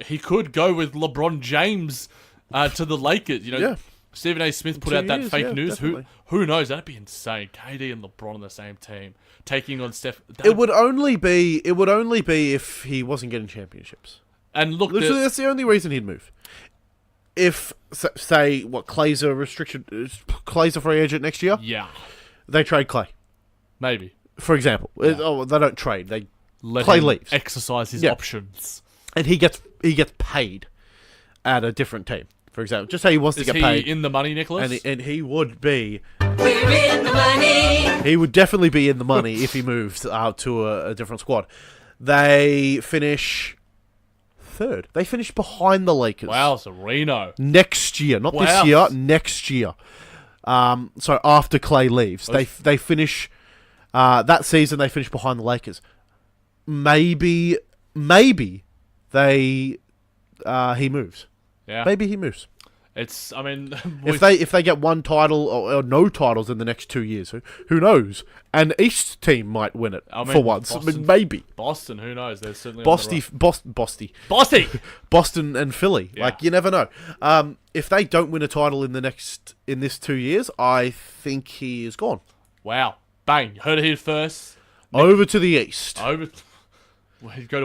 he could go with LeBron James to the Lakers. Stephen A. Smith put out that fake news. Definitely. Who knows? That'd be insane. KD and LeBron on the same team, taking on Steph. It would only be if he wasn't getting championships. And look, literally, that's the only reason he'd move. If, say, Clay's a free agent next year? Yeah. They trade Clay. Maybe. For example. Yeah. They don't trade. Let Clay him leaves. Exercise his options. And he gets paid at a different team. For example, just say he wants to get paid. Is he in the money, Nicholas? And he would be. We're in the money. He would definitely be in the money if he moves to a different squad. They finish 3rd. They finished behind the Lakers. Wow, Sereno. Next year, not this year. Next year. So after Clay leaves, they finish that season. They finish behind the Lakers. Maybe he moves. Yeah, maybe he moves. It's. I mean, if they get 1 title or no titles in the next 2 years, who knows? An East team might win it for once. Boston, maybe Boston. Who knows? They're certainly Boston and Philly. Yeah. Like, you never know. If they don't win a title in this 2 years, I think he is gone. Wow! Bang! Heard it here first. Over to the East. Go to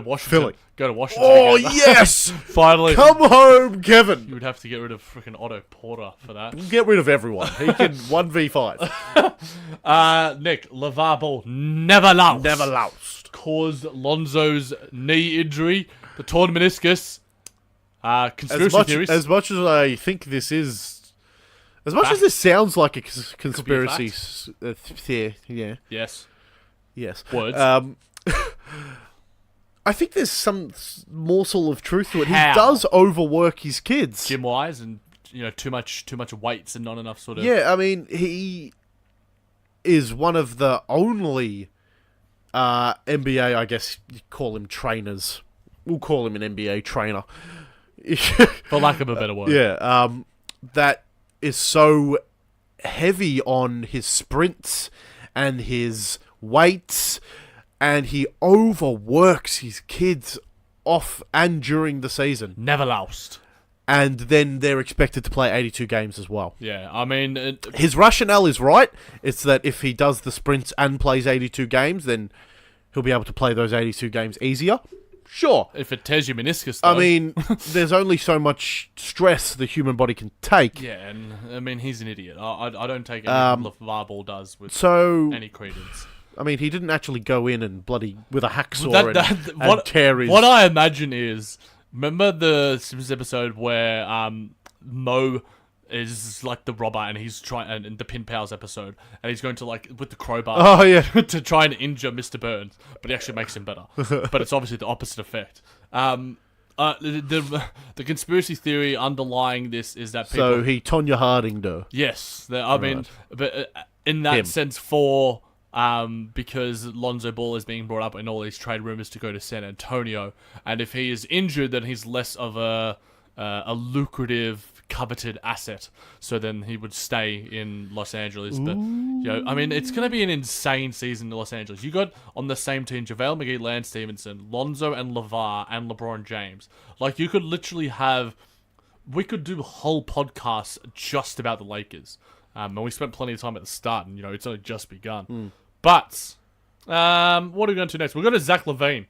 Washington. Philly. Go to Washington. Oh, yes! Finally. Come home, Kevin. You would have to get rid of freaking Otto Porter for that. Get rid of everyone. He can 1v5. Nick, LaVar Ball never lost. Never lost. Caused Lonzo's knee injury, the torn meniscus. Conspiracy theories. As much as I think this is... As much as this sounds like a conspiracy theory. Yeah. Yes. Words. I think there's some morsel of truth to it. How? He does overwork his kids. Gym-wise and, too much weights and not enough sort of... Yeah, I mean, he is one of the only NBA, I guess you call him trainers. We'll call him an NBA trainer. For lack of a better word. Yeah, that is so heavy on his sprints and his weights, and he overworks his kids off and during the season. Never lost. And then they're expected to play 82 games as well. Yeah, I mean... His rationale is right. It's that if he does the sprints and plays 82 games, then he'll be able to play those 82 games easier. Sure. If it tears your meniscus, though. I mean, there's only so much stress the human body can take. Yeah, and I mean, he's an idiot. I don't take anything LaVar Ball does with any credence. I mean, he didn't actually go in and bloody with a hacksaw and tear his... What I imagine is... Remember the Simpsons episode where Mo is like the robber and he's trying, and the Pin Pals episode, and he's going to like with the crowbar to try and injure Mr. Burns, but he actually makes him better. But it's obviously the opposite effect. The conspiracy theory underlying this is that people... So he Tonya Harding'd her. Yes, I mean, but in that sense, because Lonzo Ball is being brought up in all these trade rumors to go to San Antonio, and if he is injured, then he's less of a lucrative, coveted asset. So then he would stay in Los Angeles. But I mean, it's going to be an insane season in Los Angeles. You got on the same team JaVale McGee, Lance Stevenson, Lonzo and LaVar, and LeBron James. Like, you could literally have... We could do whole podcasts just about the Lakers. And we spent plenty of time at the start, and, it's only just begun. But, what are we going to next? We're going to Zach LaVine.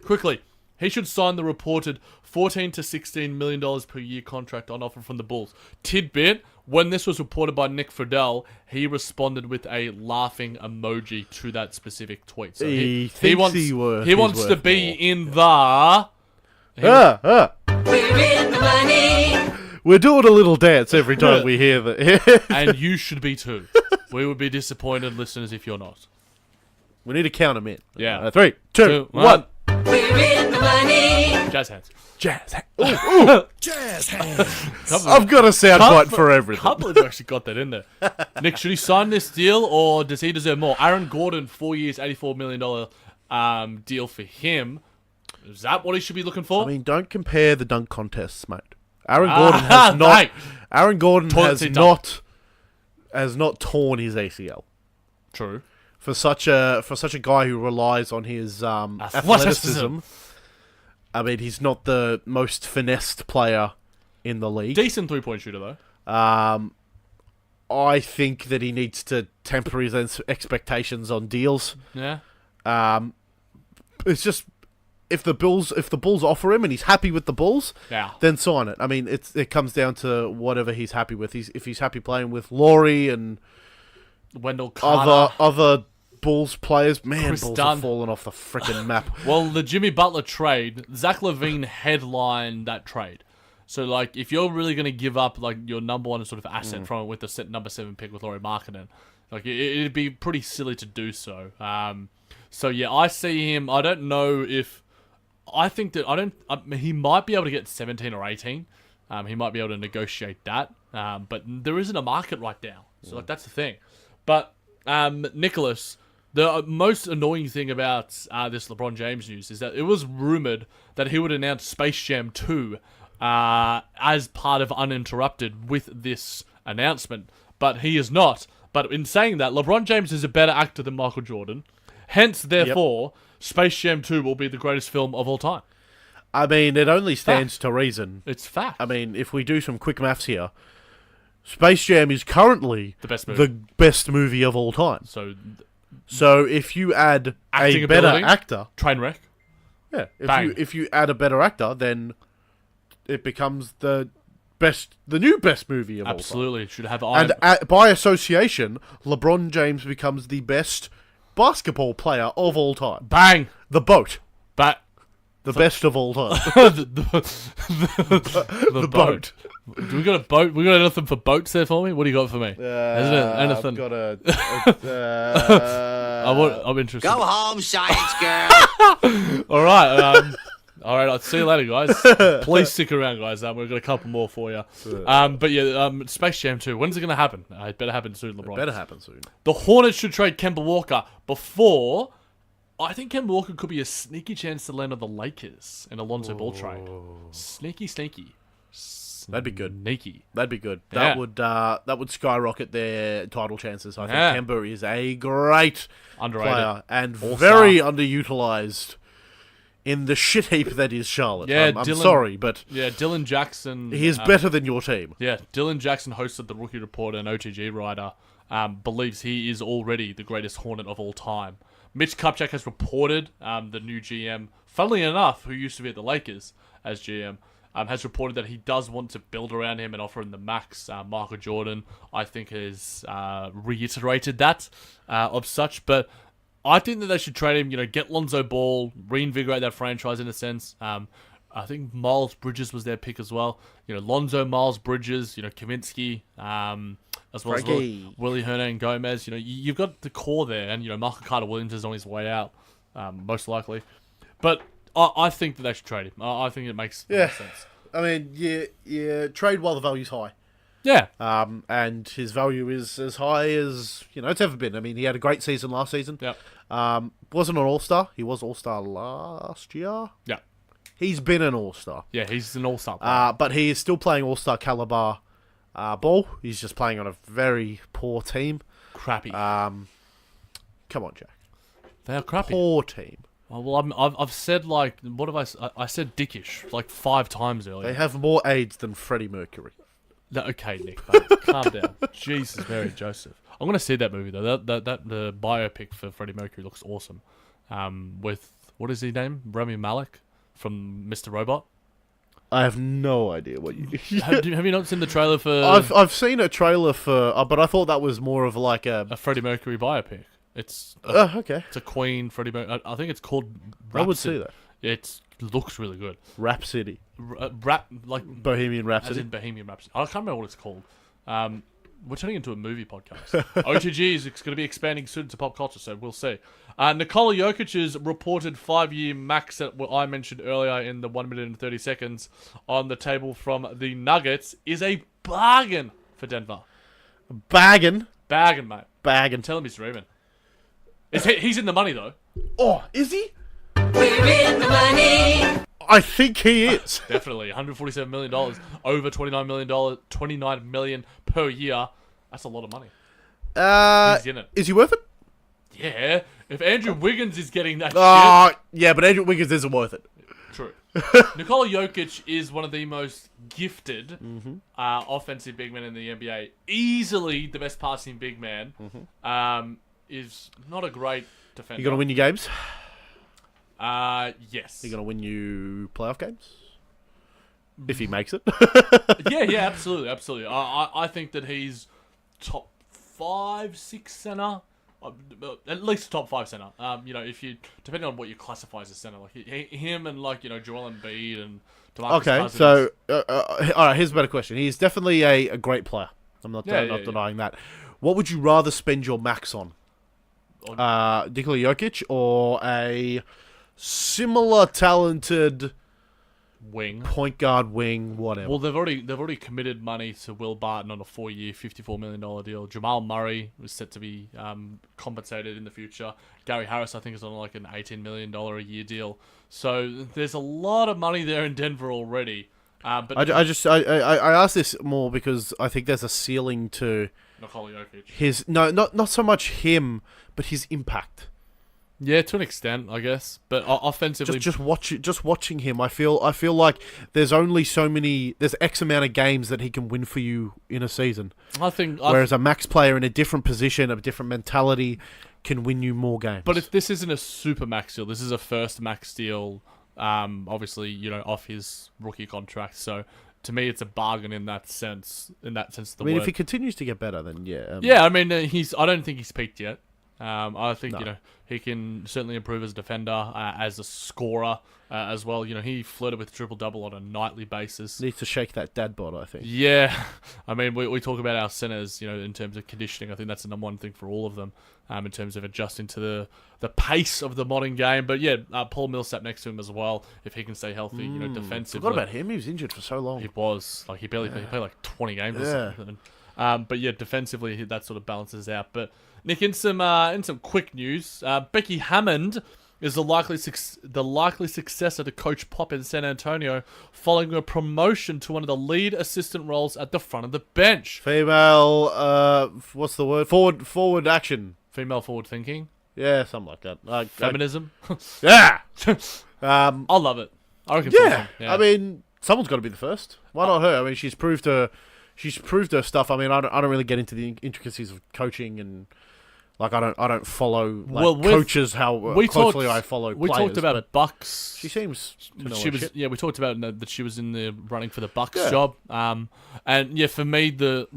Quickly, he should sign the reported $14 to $16 million per year contract on offer from the Bulls. Tidbit, when this was reported by Nick Friedel, he responded with a laughing emoji to that specific tweet. So he wants to be in the... We're in the money. We're doing a little dance every time we hear that. And you should be too. We would be disappointed, listeners, if you're not. We need to count them in. Yeah. 3, 2, 1. We're in the money. Jazz hands. Jazz hands. Ooh. Jazz hands. I've got a soundbite for everything. A couple of you actually got that in there. Nick, should he sign this deal, or does he deserve more? Aaron Gordon, 4 years, $84 million deal for him. Is that what he should be looking for? I mean, don't compare the dunk contests, mate. Aaron Gordon has not. Aaron Gordon has not torn his ACL. True. For such a guy who relies on his athleticism. I mean, he's not the most finessed player in the league. Decent 3-point shooter though. I think that he needs to temper his expectations on deals. Yeah. It's just. If the Bulls offer him and he's happy with the Bulls, then sign it. I mean, it comes down to whatever he's happy with. If he's happy playing with Laurie and Wendell Carter, other Bulls players, man, Chris Bulls Dunn. have fallen off the freaking map. Well, the Jimmy Butler trade, Zach LaVine headlined that trade. So, like, if you're really going to give up like your number one sort of asset from it with the number 7 pick with Laurie Markkanen, like it'd be pretty silly to do so. So yeah, I see him. I don't know if. I think that he might be able to get 17 or 18. He might be able to negotiate that. But there isn't a market right now. So like that's the thing. But Nicholas, the most annoying thing about this LeBron James news is that it was rumored that he would announce Space Jam 2 as part of Uninterrupted with this announcement. But he is not. But in saying that, LeBron James is a better actor than Michael Jordan. Hence, therefore... Space Jam 2 will be the greatest film of all time. I mean, it only stands to reason. It's fact. I mean, if we do some quick maths here, Space Jam is currently the best movie of all time. So if you add a better actor... Trainwreck. Yeah. If you add a better actor, then it becomes the new best movie of all time. Absolutely. Should have And by association, LeBron James becomes the best... basketball player of all time. Bang! The boat. The best of all time. the boat. Do we got a boat? We got anything for boats there for me? What do you got for me? Isn't it anything? I've got I'm interested. Go home, science girl. All right. All right, I'll see you later, guys. Please stick around, guys. We've got a couple more for you. But yeah, Space Jam 2. When's it going to happen? It better happen soon, LeBron. It better happen soon. The Hornets should trade Kemba Walker before I think Kemba Walker could be a sneaky chance to land on the Lakers in a Lonzo Ball trade. Sneaky. That'd be good. Sneaky. That'd be good. Yeah. That would skyrocket their title chances. I Yeah. think Kemba is a great Underrated. player and All-star. very underutilized in the shit heap that is Charlotte. Yeah, I'm Dylan- sorry, but Yeah, Dylan Jackson. he is better than your team. Yeah, Dylan Jackson hosted the Rookie Report, and OTG writer believes he is already the greatest Hornet of all time. Mitch Kupchak has reported, the new GM, funnily enough, who used to be at the Lakers as GM, has reported that he does want to build around him and offer him the max. Michael Jordan, I think, has reiterated that of such. But I think that they should trade him, get Lonzo Ball, reinvigorate that franchise in a sense. I think Miles Bridges was their pick as well. Lonzo, Miles Bridges, Kaminsky, as well Frankie. as Willie Hernan Gomez. You've got the core there, and Michael Carter Williams is on his way out, most likely. But I think that they should trade him. I think it makes sense. I mean, yeah, trade while the value's high. Yeah. And his value is as high as it's ever been. I mean, he had a great season last season. Yeah. Wasn't an All-Star. He was All-Star last year. Yeah. He's been an All-Star. Yeah, he's an all-star player. But he is still playing All-Star caliber ball. He's just playing on a very poor team. Crappy. Come on, Jack. They are crappy. Poor team. Well, I've said what have I said dickish 5 times earlier. They have more AIDS than Freddie Mercury. No, okay, Nick, mate, calm down. Jesus, Mary Joseph. I'm gonna see that movie though. That the biopic for Freddie Mercury looks awesome. With what is his name? Rami Malek from Mr. Robot. I have no idea what you. have you not seen the trailer for? I've seen a trailer for, but I thought that was more of like a Freddie Mercury biopic. It's okay. It's a Queen Freddie Mercury. I think it's called. I would see that. It looks really good. Rhapsody. Rap like Bohemian Rhapsody. As in Bohemian Rhapsody. I can't remember what it's called. We're turning into a movie podcast. OTG is going to be expanding soon to pop culture, so we'll see. Nikola Jokic's reported 5-year max that what I mentioned earlier in the 1 minute and 30 seconds on the table from the Nuggets is a bargain for Denver. Bargain, mate. Bargain. Tell him he's dreaming. He's in the money though. Oh, is he? We're in the money. I think he is. Definitely, $147 million, over $29 million per year. That's a lot of money. He's in it. Is he worth it? Yeah, if Andrew Wiggins is getting that Yeah, but Andrew Wiggins isn't worth it. True. Nikola Jokic is one of the most gifted offensive big men in the NBA. Easily the best passing big man. Is not a great defender. You gonna win your games? Yes. You gonna win you playoff games? If he makes it. yeah, absolutely. I think that he's top 5, 6 center. At least top 5 center. If you depending on what you classify as a center, like him and Joel Embiid and DeMarcus Cousins. So all right. Here's a better question. He's definitely a great player. I'm not denying that. What would you rather spend your max on? Nikola Jokic or a similar talented wing, point guard, wing, whatever. Well, they've already committed money to Will Barton on a 4-year, $54 million deal. Jamal Murray was set to be compensated in the future. Gary Harris, I think, is on like an $18 million a year deal. So there's a lot of money there in Denver already. But I ask this more because I think there's a ceiling to Nikola Jokic. His not so much him, but his impact. Yeah, to an extent, I guess. But offensively, just watching him, I feel like there's only so many. There's X amount of games that he can win for you in a season. Whereas a max player in a different position, a different mentality, can win you more games. But if this isn't a super max deal, this is a first max deal. Obviously, off his rookie contract. So to me, it's a bargain in that sense. Of the word. If he continues to get better, then yeah. Yeah, I mean, I don't think he's peaked yet. I think he can certainly improve as a defender, as a scorer as well. He flirted with triple-double on a nightly basis. Needs to shake that dad bod, I think. Yeah, I mean, we talk about our centers, in terms of conditioning. I think that's the number one thing for all of them, in terms of adjusting to the pace of the modern game. But yeah, Paul Millsap next to him as well, if he can stay healthy, defensively. Forgot about him. He was injured for so long. He was. He played like 20 games or something. But yeah, defensively, that sort of balances out. But Nick, in some quick news, Becky Hammond is the likely successor to Coach Pop in San Antonio, following a promotion to one of the lead assistant roles at the front of the bench. Female, what's the word? Forward action. Female forward thinking. Yeah, something like that. Feminism. Yeah. I love it. I reckon. Yeah. I mean, someone's got to be the first. Why not her? I mean, she's proved her stuff. I mean, I don't really get into the intricacies of coaching and. Like I don't follow coaches how closely I follow players. We talked about Bucks. She seems to know shit. Yeah, we talked about that she was in the running for the Bucks job. And yeah, for me the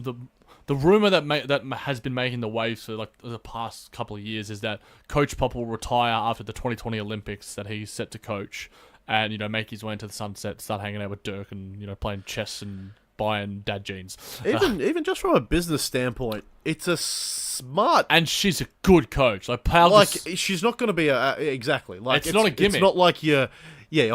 rumor that has been making the waves for like the past couple of years is that Coach Pop will retire after the 2020 Olympics that he's set to coach, and make his way into the sunset, start hanging out with Dirk, and playing chess and buying dad jeans. Even just from a business standpoint, it's a smart, and she's a good coach. She's not going to be exactly like it's not a gimmick. It's not like you're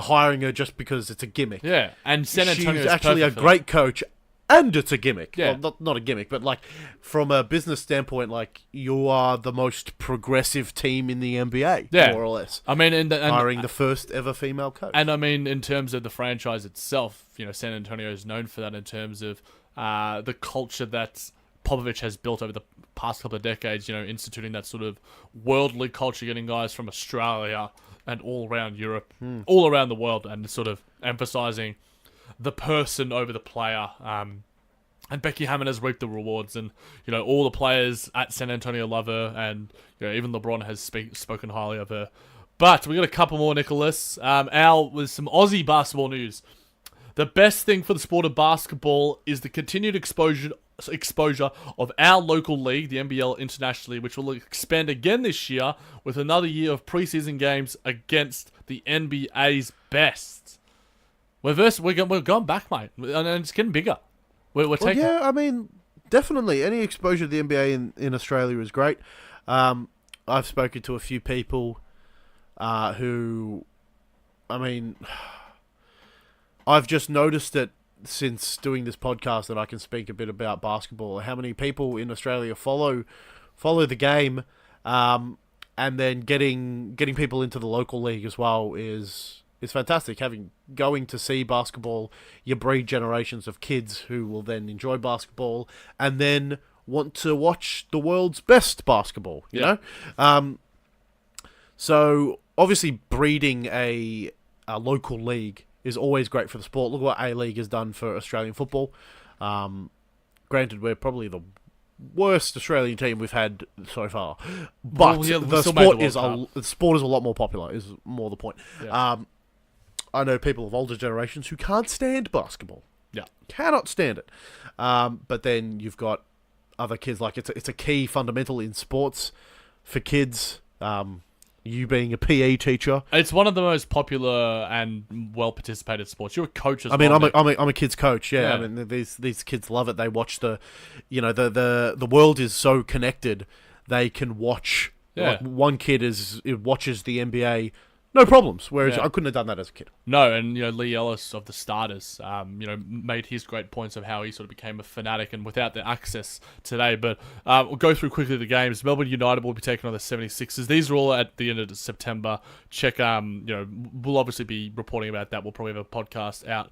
hiring her just because it's a gimmick. Yeah, and San Antonio she's actually a great coach, and it's a gimmick. Yeah, well, not a gimmick, but like from a business standpoint, like you are the most progressive team in the NBA, more or less. I mean, and hiring the first ever female coach, and I mean in terms of the franchise itself, San Antonio is known for that in terms of the culture that Popovich has built over the past couple of decades, instituting that sort of worldly culture, getting guys from Australia and all around Europe, all around the world, and sort of emphasizing the person over the player. And Becky Hammond has reaped the rewards, and all the players at San Antonio love her, and even LeBron has spoken highly of her. But we got a couple more, Nicholas. Al, with some Aussie basketball news. The best thing for the sport of basketball is the continued exposure of our local league, the NBL internationally, which will expand again this year with another year of preseason games against the NBA's best. We're going back, mate, and it's getting bigger. We're taking. Yeah, I mean, definitely any exposure to the NBA in Australia is great. I've spoken to a few people who, I mean, I've just noticed that since doing this podcast that I can speak a bit about basketball. How many people in Australia follow the game, and then getting people into the local league as well is fantastic. Going to see basketball, you breed generations of kids who will then enjoy basketball and then want to watch the world's best basketball. You know, so obviously breeding a local league is always great for the sport. Look what A-League has done for Australian football. Granted, we're probably the worst Australian team we've had so far, but the sport is a lot more popular. Is more the point. Yeah. I know people of older generations who can't stand basketball. Yeah, cannot stand it. But then you've got other kids. Like it's a key fundamental in sports for kids. You being a PE teacher, it's one of the most popular and well participated sports. You're a coach as well. I mean, I'm a kid's coach. Yeah, I mean, these kids love it. They watch the world is so connected. They can watch. Yeah. Like one kid watches the NBA. No problems. Whereas I couldn't have done that as a kid. No, and Lee Ellis of the Starters, made his great points of how he sort of became a fanatic and without the access today. But we'll go through quickly the games. Melbourne United will be taking on the 76ers. These are all at the end of September. Check. We'll obviously be reporting about that. We'll probably have a podcast out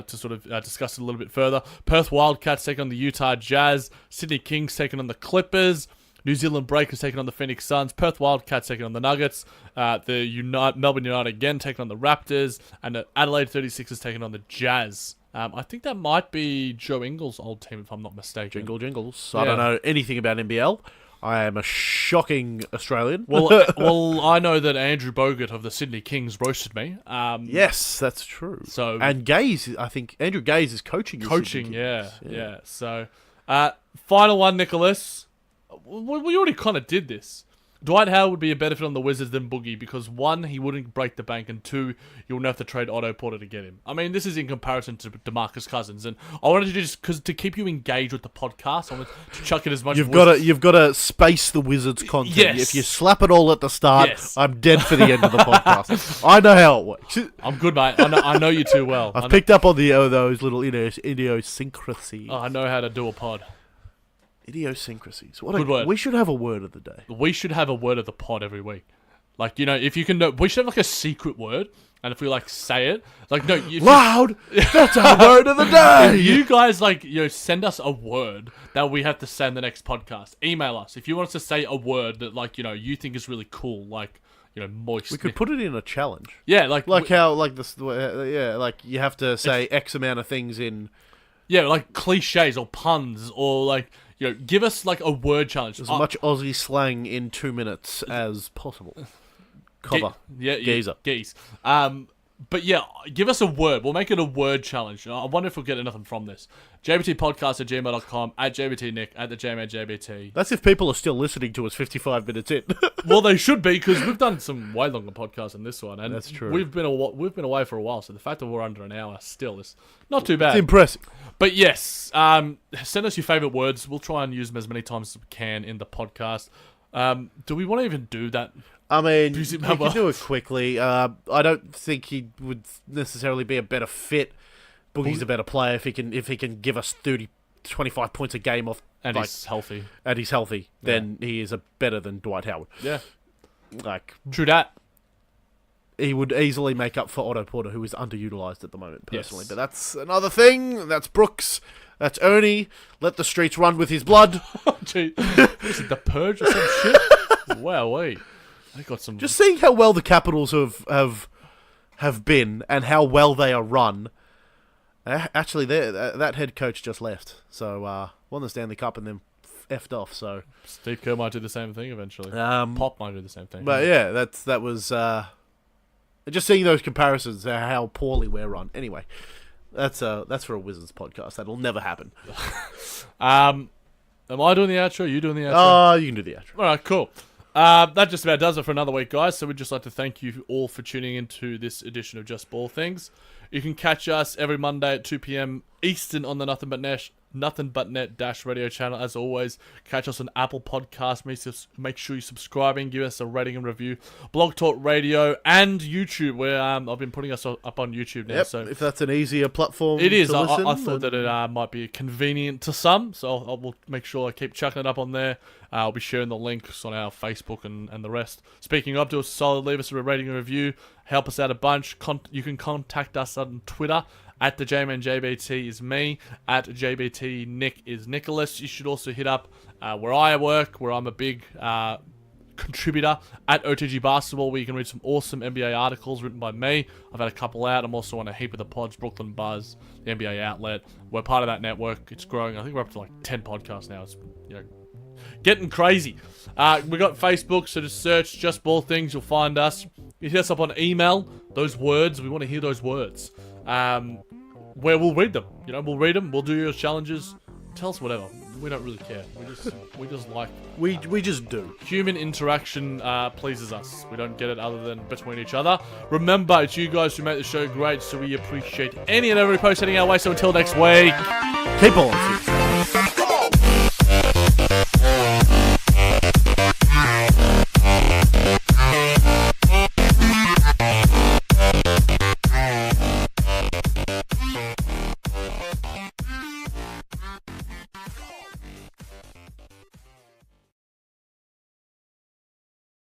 to sort of discuss it a little bit further. Perth Wildcats taking on the Utah Jazz. Sydney Kings taking on the Clippers. New Zealand Breakers taking on the Phoenix Suns. Perth Wildcats taking on the Nuggets. Melbourne United again taking on the Raptors. And the Adelaide 36ers taking on the Jazz. I think that might be Joe Ingles' old team, if I'm not mistaken. Jingles. I don't know anything about NBL. I am a shocking Australian. Well, I know that Andrew Bogut of the Sydney Kings roasted me. Yes, that's true. And Gaze, I think Andrew Gaze is coaching. Yeah. So, final one, Nicholas. We already kind of did this. Dwight Howard would be a better fit on the Wizards than Boogie because, one, he wouldn't break the bank, and two, you wouldn't have to trade Otto Porter to get him. I mean, this is in comparison to DeMarcus Cousins, and I wanted to just because to keep you engaged with the podcast, I wanted to chuck it as much. You've got to space the Wizards content. Yes. If you slap it all at the start, I'm dead for the end of the podcast. I know how it works. I'm good, mate. I know you too well. I've picked up on those little idiosyncrasies. Oh, I know how to do a pod. Idiosyncrasies. Good word. We should have a word of the day. We should have a word of the pod every week. Like, you know, if you can, we should have like a secret word. And if we like say it, like no, loud. That's our word of the day. If you guys like, you know, send us a word that we have to say in the next podcast. Email us if you want us to say a word that, like, you know, you think is really cool, like, you know, moist. We could put it in a challenge. Yeah, like how like this. Yeah, like you have to say X amount of things in. Yeah, like cliches or puns or like, you know, give us like a word challenge. As much Aussie slang in 2 minutes as possible. Cobber. Geezer. Geese. But yeah, give us a word. We'll make it a word challenge. I wonder if we'll get anything from this. jbtpodcast@gmail.com, @jbtnick, @thejmanjbt. That's if people are still listening to us 55 minutes in. Well, they should be, because we've done some way longer podcasts than this one. And that's true. We've been away for a while, so the fact that we're under an hour still is not too bad. It's impressive. But yes, send us your favourite words. We'll try and use them as many times as we can in the podcast. Do we want to even do that? I mean, we can do it quickly. I don't think he would necessarily be a better fit. Boogie's a better player if he can give us 25 points a game off. And he's healthy. And he's healthy. Then he is better than Dwight Howard. Yeah. Like, true that. He would easily make up for Otto Porter, who is underutilized at the moment, personally. Yes. But that's another thing. That's Brooks. That's Ernie. Let the streets run with his blood. Gee, is it the Purge or some shit? Wowee. They got some. Just seeing how well the Capitals have been and how well they are run. Actually, that head coach just left, so won the Stanley Cup and then effed off. So Steve Kerr might do the same thing eventually. Pop might do the same thing. But yeah, that was just seeing those comparisons, how poorly we're run. Anyway, that's for a Wizards podcast. That'll never happen. Am I doing the outro? Are you doing the outro? You can do the outro. All right, cool. That just about does it for another week, guys. So we'd just like to thank you all for tuning into this edition of Just Ball Things. You can catch us every Monday at 2 p.m. Eastern on the Nothing But Net Dash radio channel. As always, catch us on Apple Podcasts. Make sure you're subscribing. Give us a rating and review. Blog Talk Radio and YouTube, where I've been putting us up on YouTube now. Yep, so if that's an easier platform, it is. To listen, I thought that it might be convenient to some, so I will make sure I keep chucking it up on there. I'll be sharing the links on our Facebook and the rest. Speaking of, do us a solid, leave us a rating and review. Help us out a bunch. You can contact us on Twitter. At the JBT is me. At JBT Nick is Nicholas. You should also hit up where I work, where I'm a big contributor at OTG Basketball, where you can read some awesome NBA articles written by me. I've had a couple out. I'm also on a heap of the pods, Brooklyn Buzz, the NBA Outlet. We're part of that network. It's growing. I think we're up to like 10 podcasts now. It's getting crazy. We got Facebook, so just search Just Ball Things. You'll find us. You hit us up on email. Those words, we want to hear those words. Where we'll read them. We'll read them. We'll do your challenges. Tell us whatever. We don't really care. We just like. We just do. Human interaction pleases us. We don't get it other than between each other. Remember, it's you guys who make the show great, so we appreciate any and every post heading our way. So until next week, keep on.